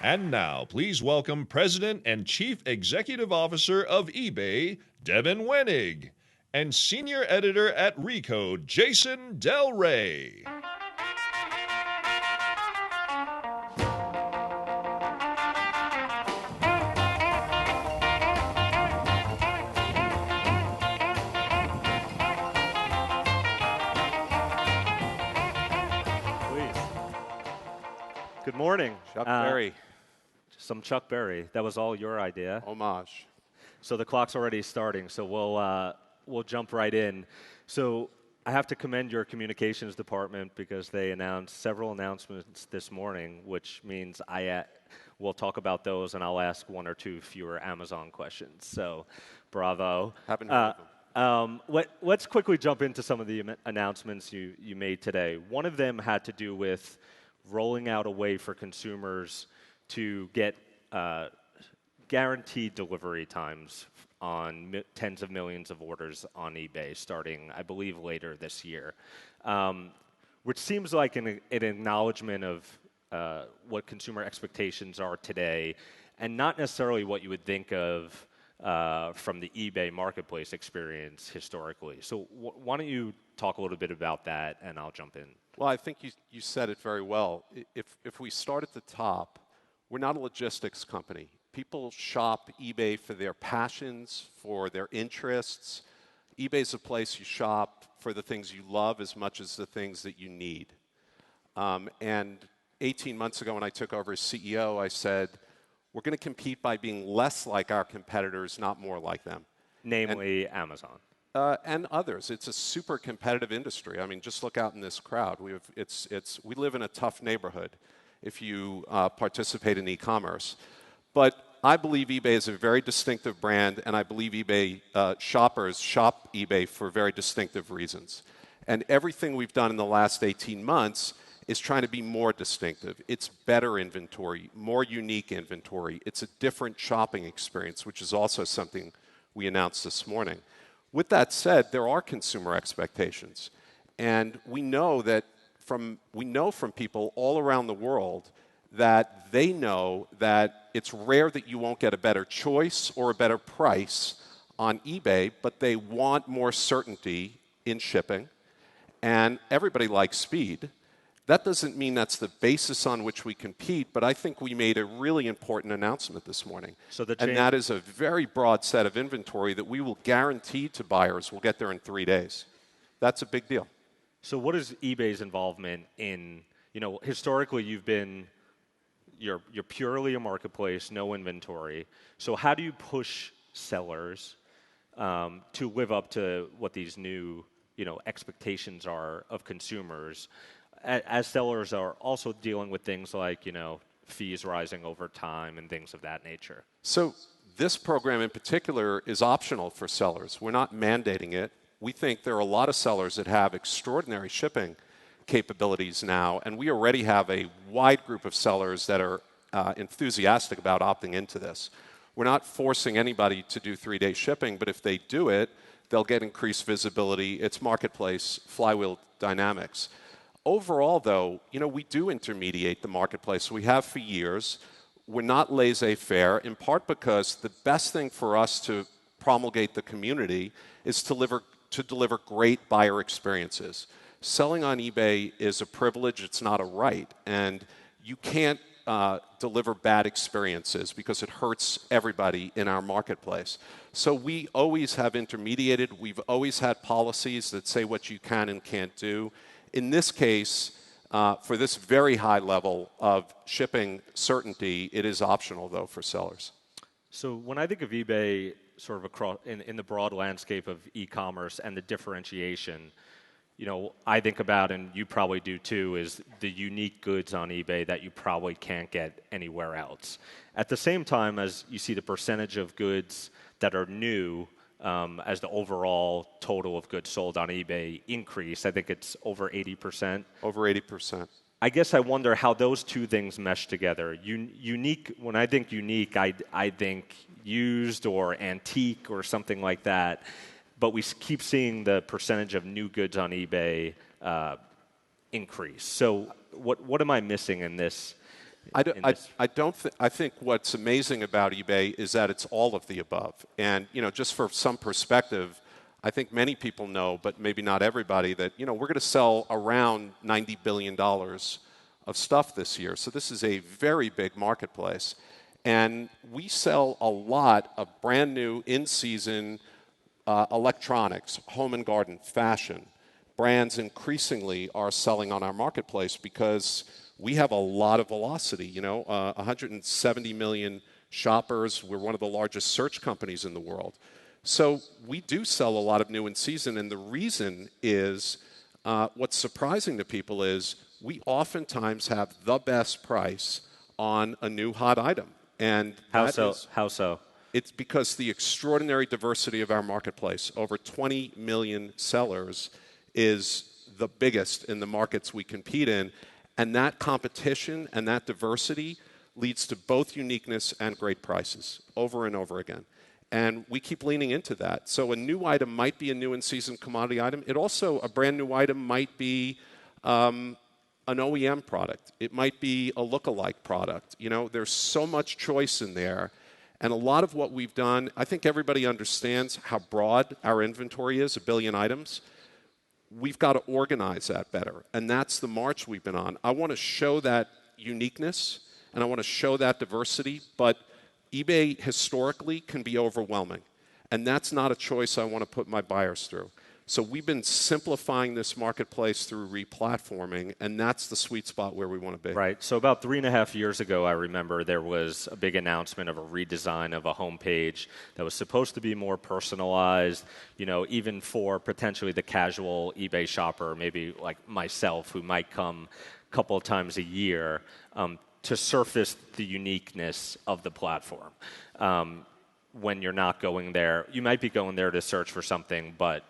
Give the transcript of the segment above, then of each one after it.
And now, please welcome President and Chief Executive Officer of eBay, Devin Wenig, and Senior Editor at Recode, Jason Del Rey. Good morning. Chuck Berry. Some Chuck Berry. That was all your idea. Homage. So the clock's already starting, so we'll jump right in. So I have to commend your communications department because they announced several announcements this morning, which means we'll talk about those and I'll ask one or two fewer Amazon questions. So bravo. Haven't heard of them. Let's quickly jump into some of the announcements you made today. One of them had to do with rolling out a way for consumers to get guaranteed delivery times on tens of millions of orders on eBay starting, I believe, later this year, which seems like an acknowledgement of what consumer expectations are today and not necessarily what you would think of from the eBay marketplace experience historically. So why don't you talk a little bit about that and I'll jump in. Well, I think you said it very well. If we start at the top, we're not a logistics company. People shop eBay for their passions, for their interests. eBay's a place you shop for the things you love as much as the things that you need. And 18 months ago when I took over as CEO, I said, we're going to compete by being less like our competitors, not more like them. Namely Amazon. And others. It's a super competitive industry. I mean, just look out in this crowd. We live in a tough neighborhood if you participate in e-commerce. But I believe eBay is a very distinctive brand, and I believe eBay shoppers shop eBay for very distinctive reasons. And everything we've done in the last 18 months is trying to be more distinctive. It's better inventory, more unique inventory. It's a different shopping experience, which is also something we announced this morning. With that said, there are consumer expectations, and we know from people all around the world that they know that it's rare that you won't get a better choice or a better price on eBay, but they want more certainty in shipping, and everybody likes speed. That doesn't mean that's the basis on which we compete, but I think we made a really important announcement this morning. And that is a very broad set of inventory that we will guarantee to buyers will get there in 3 days. That's a big deal. So what is eBay's involvement in, historically you're purely a marketplace, no inventory. So how do you push sellers to live up to what these new, expectations are of consumers? As sellers are also dealing with things like, fees rising over time and things of that nature. So this program in particular is optional for sellers. We're not mandating it. We think there are a lot of sellers that have extraordinary shipping capabilities now, and we already have a wide group of sellers that are enthusiastic about opting into this. We're not forcing anybody to do 3-day shipping, but if they do it, they'll get increased visibility. It's marketplace flywheel dynamics. Overall, though, we do intermediate the marketplace. We have for years. We're not laissez-faire, in part because the best thing for us to promulgate the community is to deliver great buyer experiences. Selling on eBay is a privilege. It's not a right. And you can't deliver bad experiences because it hurts everybody in our marketplace. So we always have intermediated. We've always had policies that say what you can and can't do. In this case, for this very high level of shipping certainty, it is optional, though, for sellers. So when I think of eBay sort of across in the broad landscape of e-commerce and the differentiation, I think about, and you probably do too, is the unique goods on eBay that you probably can't get anywhere else. At the same time as you see the percentage of goods that are new as the overall total of goods sold on eBay increase. I think it's over 80%. Over 80%. I guess I wonder how those two things mesh together. Unique, when I think unique, I think used or antique or something like that. But we keep seeing the percentage of new goods on eBay increase. So what am I missing in this in this? I don't I think what's amazing about eBay is that it's all of the above. And, just for some perspective, I think many people know, but maybe not everybody, that, we're going to sell around $90 billion of stuff this year. So this is a very big marketplace. And we sell a lot of brand new in-season electronics, home and garden, fashion. Brands increasingly are selling on our marketplace because we have a lot of velocity. 170 million shoppers. We're one of the largest search companies in the world. So we do sell a lot of new in season, and the reason is what's surprising to people is we oftentimes have the best price on a new hot item. And How so? It's because the extraordinary diversity of our marketplace, over 20 million sellers, is the biggest in the markets we compete in. And that competition and that diversity leads to both uniqueness and great prices over and over again. And we keep leaning into that. So a new item might be a new in-season commodity item. It also, a brand new item might be an OEM product. It might be a look-alike product. There's so much choice in there. And a lot of what we've done, I think everybody understands how broad our inventory is, 1 billion items. We've got to organize that better. And that's the march we've been on. I want to show that uniqueness, and I want to show that diversity, but eBay historically can be overwhelming. And that's not a choice I want to put my buyers through. So we've been simplifying this marketplace through replatforming, and that's the sweet spot where we want to be. Right. So about 3.5 years ago, I remember there was a big announcement of a redesign of a homepage that was supposed to be more personalized, even for potentially the casual eBay shopper, maybe like myself, who might come a couple of times a year, to surface the uniqueness of the platform. When you're not going there, you might be going there to search for something, but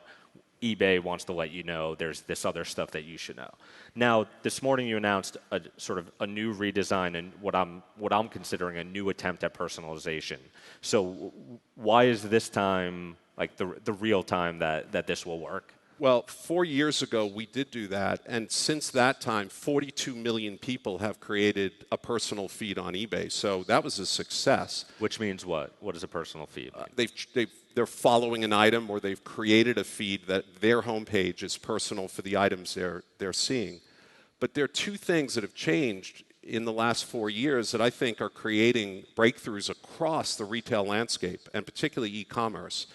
eBay wants to let you know there's this other stuff that you should know. Now, this morning you announced a sort of a new redesign and what I'm considering a new attempt at personalization. So why is this time like the real time that this will work? Well, 4 years ago, we did do that. And since that time, 42 million people have created a personal feed on eBay. So that was a success. Which means what? What is a personal feed mean? They're following an item, or they've created a feed that their homepage is personal for the items they're seeing. But there are two things that have changed in the last 4 years that I think are creating breakthroughs across the retail landscape, and particularly e-commerce.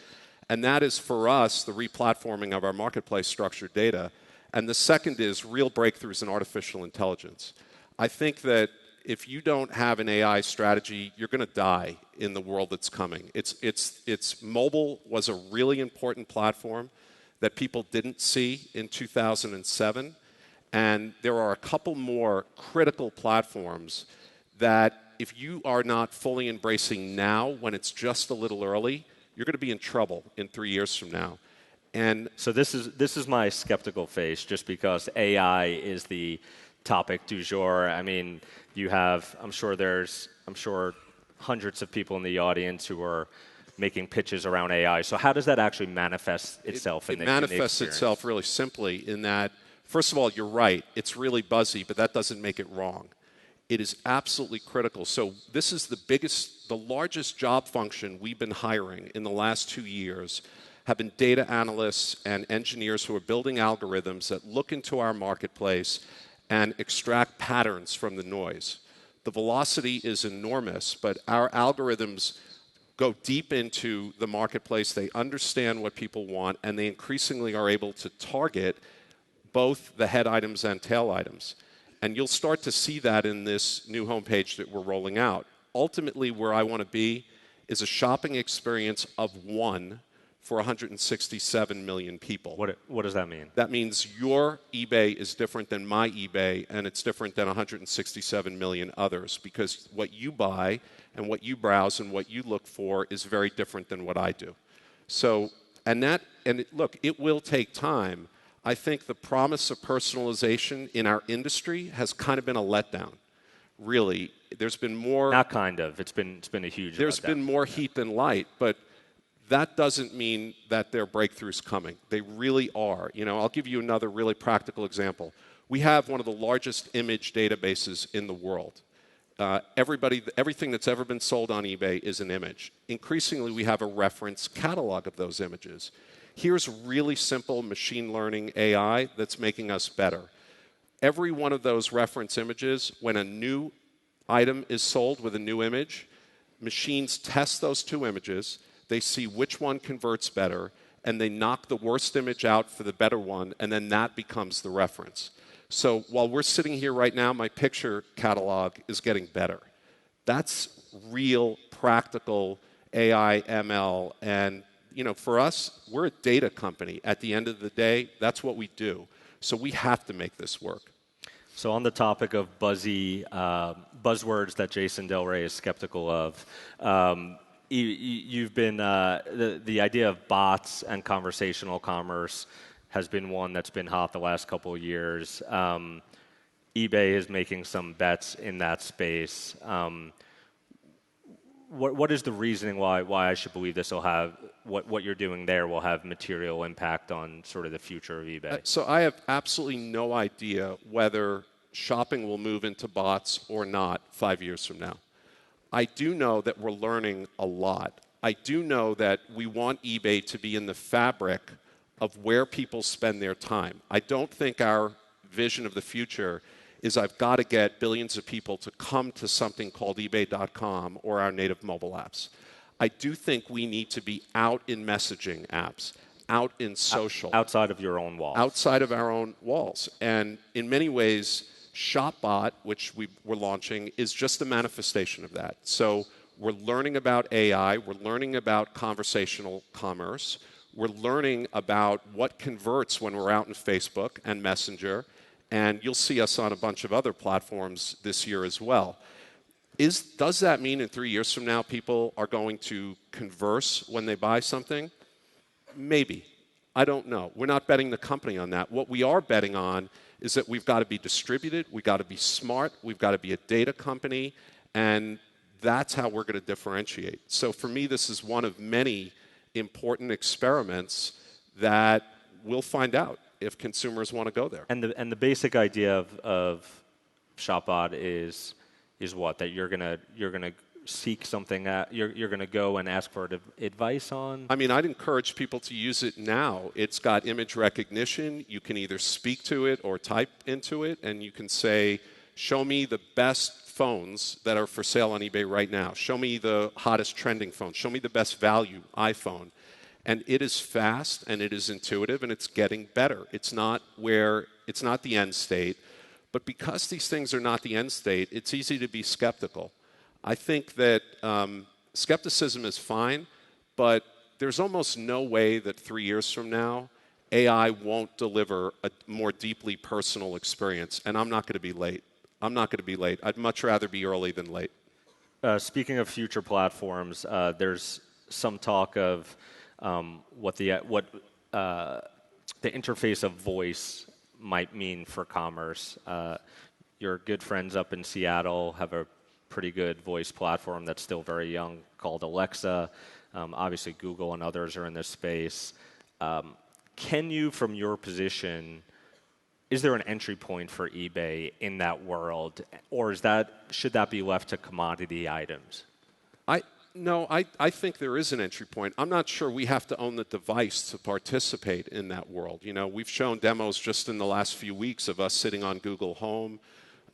And that is, for us, the replatforming of our marketplace structured data. And the second is real breakthroughs in artificial intelligence. I think that if you don't have an AI strategy, you're going to die in the world that's coming. Mobile was a really important platform that people didn't see in 2007. And there are a couple more critical platforms that if you are not fully embracing now, when it's just a little early, you're going to be in trouble in 3 years from now. And so this is my skeptical face, just because AI is the topic du jour. I mean, you have, I'm sure hundreds of people in the audience who are making pitches around AI. So how does that actually manifest itself in the experience? It manifests itself really simply in that, first of all, you're right. It's really buzzy, but that doesn't make it wrong. It is absolutely critical. So this is the largest job function we've been hiring in the last 2 years have been data analysts and engineers who are building algorithms that look into our marketplace and extract patterns from the noise. The velocity is enormous, but our algorithms go deep into the marketplace. They understand what people want, and they increasingly are able to target both the head items and tail items. And you'll start to see that in this new homepage that we're rolling out. Ultimately, where I want to be is a shopping experience of one for 167 million people. What does that mean? That means your eBay is different than my eBay, and it's different than 167 million others, because what you buy and what you browse and what you look for is very different than what I do. So, look, it will take time. I think the promise of personalization in our industry has kind of been a letdown. Really, there's been more. Not kind of. It's been a huge. There's been more heat than light, but that doesn't mean that there are breakthroughs coming. They really are. I'll give you another really practical example. We have one of the largest image databases in the world, everything that's ever been sold on eBay is an image. Increasingly, we have a reference catalog of those images. Here's really simple machine learning AI that's making us better. Every one of those reference images, when a new item is sold with a new image, machines test those two images, they see which one converts better, and they knock the worst image out for the better one, and then that becomes the reference. So while we're sitting here right now, my picture catalog is getting better. That's real, practical AI, ML, and for us, we're a data company. At the end of the day, that's what we do. So we have to make this work. So on the topic of buzzy buzzwords that Jason Del Rey is skeptical of, you've been the idea of bots and conversational commerce has been one that's been hot the last couple of years. eBay is making some bets in that space. What is the reasoning why I should believe this will have what you're doing there will have material impact on sort of the future of eBay? So I have absolutely no idea whether shopping will move into bots or not 5 years from now. I do know that we're learning a lot. I do know that we want eBay to be in the fabric of where people spend their time. I don't think our vision of the future is I've got to get billions of people to come to something called ebay.com or our native mobile apps. I do think we need to be out in messaging apps, out in social. Outside of your own walls. Outside of our own walls. And in many ways, ShopBot, which we're launching, is just a manifestation of that. So we're learning about AI. We're learning about conversational commerce. We're learning about what converts when we're out in Facebook and Messenger. And you'll see us on a bunch of other platforms this year as well. Does that mean in 3 years from now people are going to converse when they buy something? Maybe. I don't know. We're not betting the company on that. What we are betting on is that we've got to be distributed, we've got to be smart, we've got to be a data company, and that's how we're going to differentiate. So for me, this is one of many important experiments that we'll find out if consumers want to go there. And the basic idea of ShopBot is what? That you're gonna seek something you're gonna go and ask for advice on? I mean, I'd encourage people to use it now. It's got image recognition. You can either speak to it or type into it, and you can say, show me the best phones that are for sale on eBay right now. Show me the hottest trending phone. Show me the best value iPhone. And it is fast, and it is intuitive, and it's getting better. It's not the end state. But because these things are not the end state, it's easy to be skeptical. I think that skepticism is fine, but there's almost no way that 3 years from now, AI won't deliver a more deeply personal experience. And I'm not going to be late. I'd much rather be early than late. Speaking of future platforms, there's some talk of what the interface of voice might mean for commerce. Your good friends up in Seattle have a pretty good voice platform that's still very young called Alexa. Obviously, Google and others are in this space. Can you, from your position, is there an entry point for eBay in that world, or should that be left to commodity items? No, I think there is an entry point. I'm not sure we have to own the device to participate in that world. We've shown demos just in the last few weeks of us sitting on Google Home,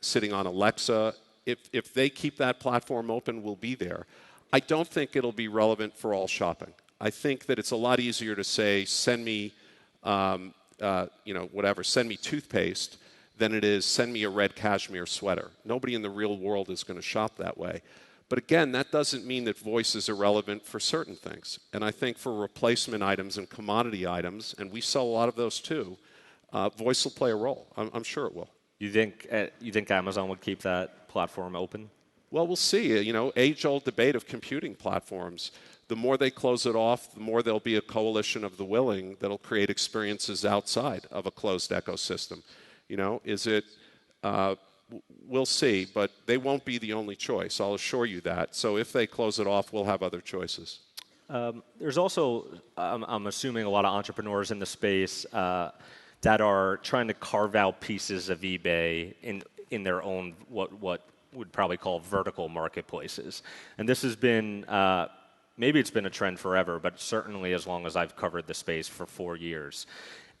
sitting on Alexa. If they keep that platform open, we'll be there. I don't think it'll be relevant for all shopping. I think that it's a lot easier to say, send me, send me toothpaste, than it is send me a red cashmere sweater. Nobody in the real world is going to shop that way. But again, that doesn't mean that voice is irrelevant for certain things. And I think for replacement items and commodity items, and we sell a lot of those too, voice will play a role. I'm sure it will. You think Amazon would keep that platform open? Well, we'll see. Age-old debate of computing platforms. The more they close it off, the more there'll be a coalition of the willing that'll create experiences outside of a closed ecosystem. We'll see, but they won't be the only choice. I'll assure you that. So if they close it off, we'll have other choices. There's also, I'm assuming, a lot of entrepreneurs in the space that are trying to carve out pieces of eBay in their own what would probably call vertical marketplaces. And this has been, maybe it's been a trend forever, but certainly as long as I've covered the space for 4 years.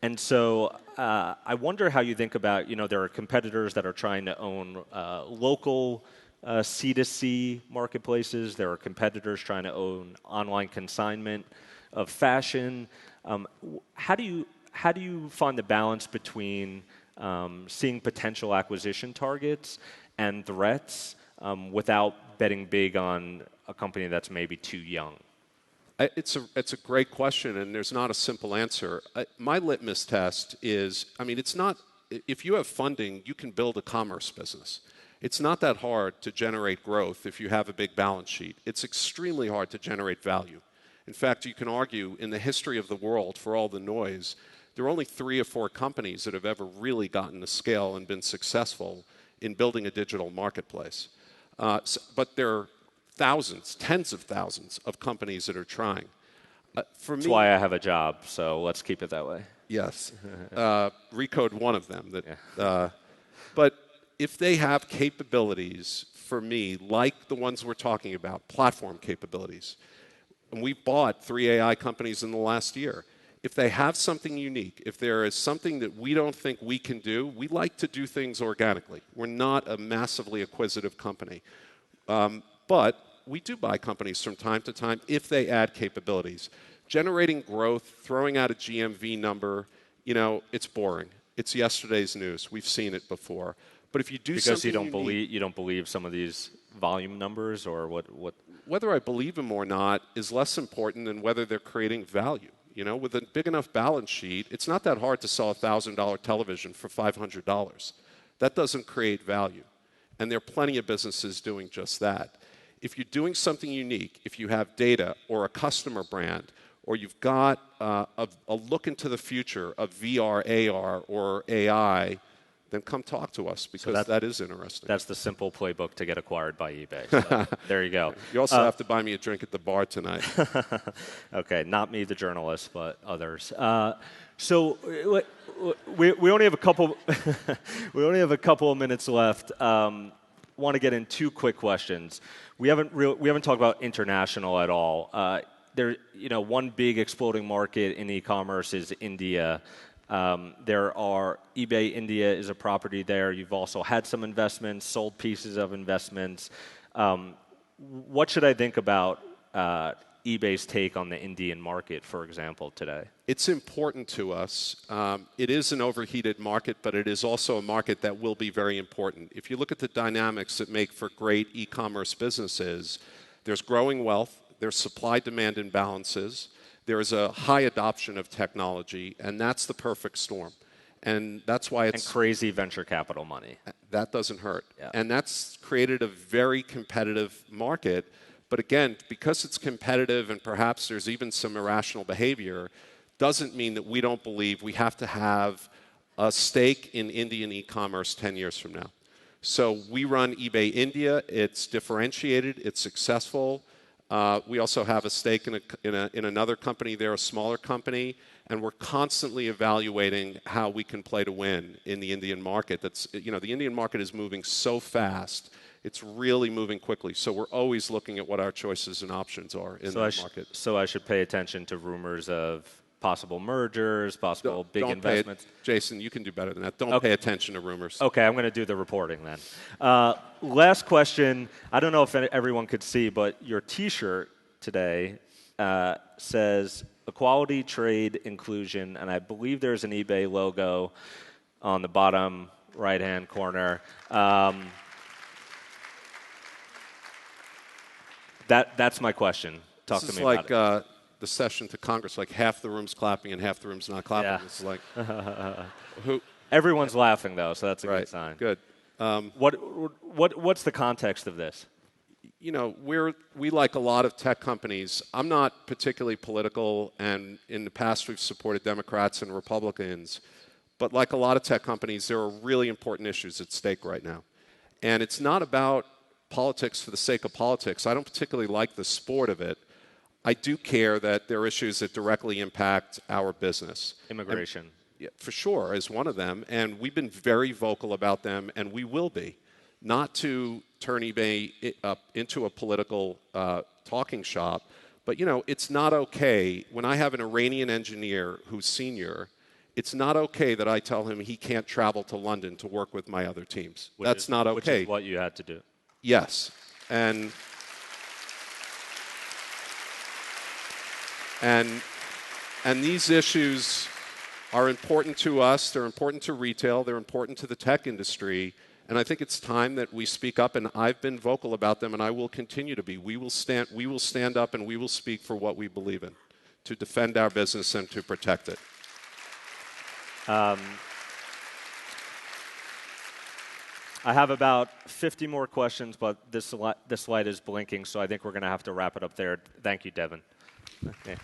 And so I wonder how you think about, there are competitors that are trying to own local C2C marketplaces. There are competitors trying to own online consignment of fashion. How do you find the balance between seeing potential acquisition targets and threats without betting big on a company that's maybe too young? It's a great question, and there's not a simple answer. My litmus test is, it's not, if you have funding, you can build a commerce business. It's not that hard to generate growth if you have a big balance sheet. It's extremely hard to generate value. In fact, you can argue in the history of the world, for all the noise, there are only 3 or 4 companies that have ever really gotten to scale and been successful in building a digital marketplace. But there are thousands, tens of thousands of companies that are trying. That's why I have a job, so let's keep it that way. Yes. Recode, one of them. But if they have capabilities, for me, like the ones we're talking about, platform capabilities, and we bought 3 AI companies in the last year. If they have something unique, if there is something that we don't think we can do, we like to do things organically. We're not a massively acquisitive company. But we do buy companies from time to time if they add capabilities. Generating growth, throwing out a GMV number, it's boring. It's yesterday's news. We've seen it before. But if you do something you don't believe some of these volume numbers, or what? Whether I believe them or not is less important than whether they're creating value. With a big enough balance sheet, it's not that hard to sell a $1,000 television for $500. That doesn't create value. And there are plenty of businesses doing just that. If you're doing something unique, if you have data or a customer brand, or you've got a look into the future of VR, AR, or AI, then come talk to us, because that is interesting. That's the simple playbook to get acquired by eBay. So there you go. You also have to buy me a drink at the bar tonight. Okay, not me, the journalist, but others. So we only have a couple. We only have a couple of minutes left. Want to get in 2 quick questions. We haven't talked about international at all. One big exploding market in e-commerce is India. There are eBay India is a property there. You've also had some investments, sold pieces of investments. What should I think about eBay's take on the Indian market, for example, today? It's important to us. It is an overheated market, but it is also a market that will be very important. If you look at the dynamics that make for great e-commerce businesses, there's growing wealth, there's supply-demand imbalances, there is a high adoption of technology, and that's the perfect storm. And that's why it's... And crazy venture capital money. That doesn't hurt. Yeah. And that's created a very competitive market. But again, because it's competitive and perhaps there's even some irrational behavior, doesn't mean that we don't believe we have to have a stake in Indian e-commerce 10 years from now. So we run eBay India. It's differentiated. It's successful. We also have a stake in another company there, a smaller company, and we're constantly evaluating how we can play to win in the Indian market. The Indian market is moving so fast. It's really moving quickly. So we're always looking at what our choices and options are in that market. So I should pay attention to rumors of possible mergers, possible big investments. Jason, you can do better than that. Don't pay attention to rumors. Okay, I'm going to do the reporting then. Last question. I don't know if everyone could see, but your T-shirt today says Equality, Trade, Inclusion, and I believe there's an eBay logo on the bottom right-hand corner. That's my question. Talk to me about it. This is like the session to Congress, like half the room's clapping and half the room's not clapping. Yeah. It's like, Everyone's laughing, though, so that's a good sign. Good. What's the context of this? We like a lot of tech companies. I'm not particularly political, and in the past we've supported Democrats and Republicans. But like a lot of tech companies, there are really important issues at stake right now. And it's not about politics for the sake of politics. I don't particularly like the sport of it. I do care that there are issues that directly impact our business. Immigration. Yeah, for sure, is one of them. And we've been very vocal about them, and we will be. Not to turn eBay up into a political talking shop. But, you know, it's not okay when I have an Iranian engineer who's senior, it's not okay that I tell him he can't travel to London to work with my other teams. That's not okay. Which is what you had to do. Yes. And these issues are important to us. They're important to retail. They're important to the tech industry. And I think it's time that we speak up, and I've been vocal about them, and I will continue to be. We will stand up and we will speak for what we believe in, to defend our business and to protect it. I have about 50 more questions, but this light is blinking, so I think we're going to have to wrap it up there. Thank you, Devin. Okay.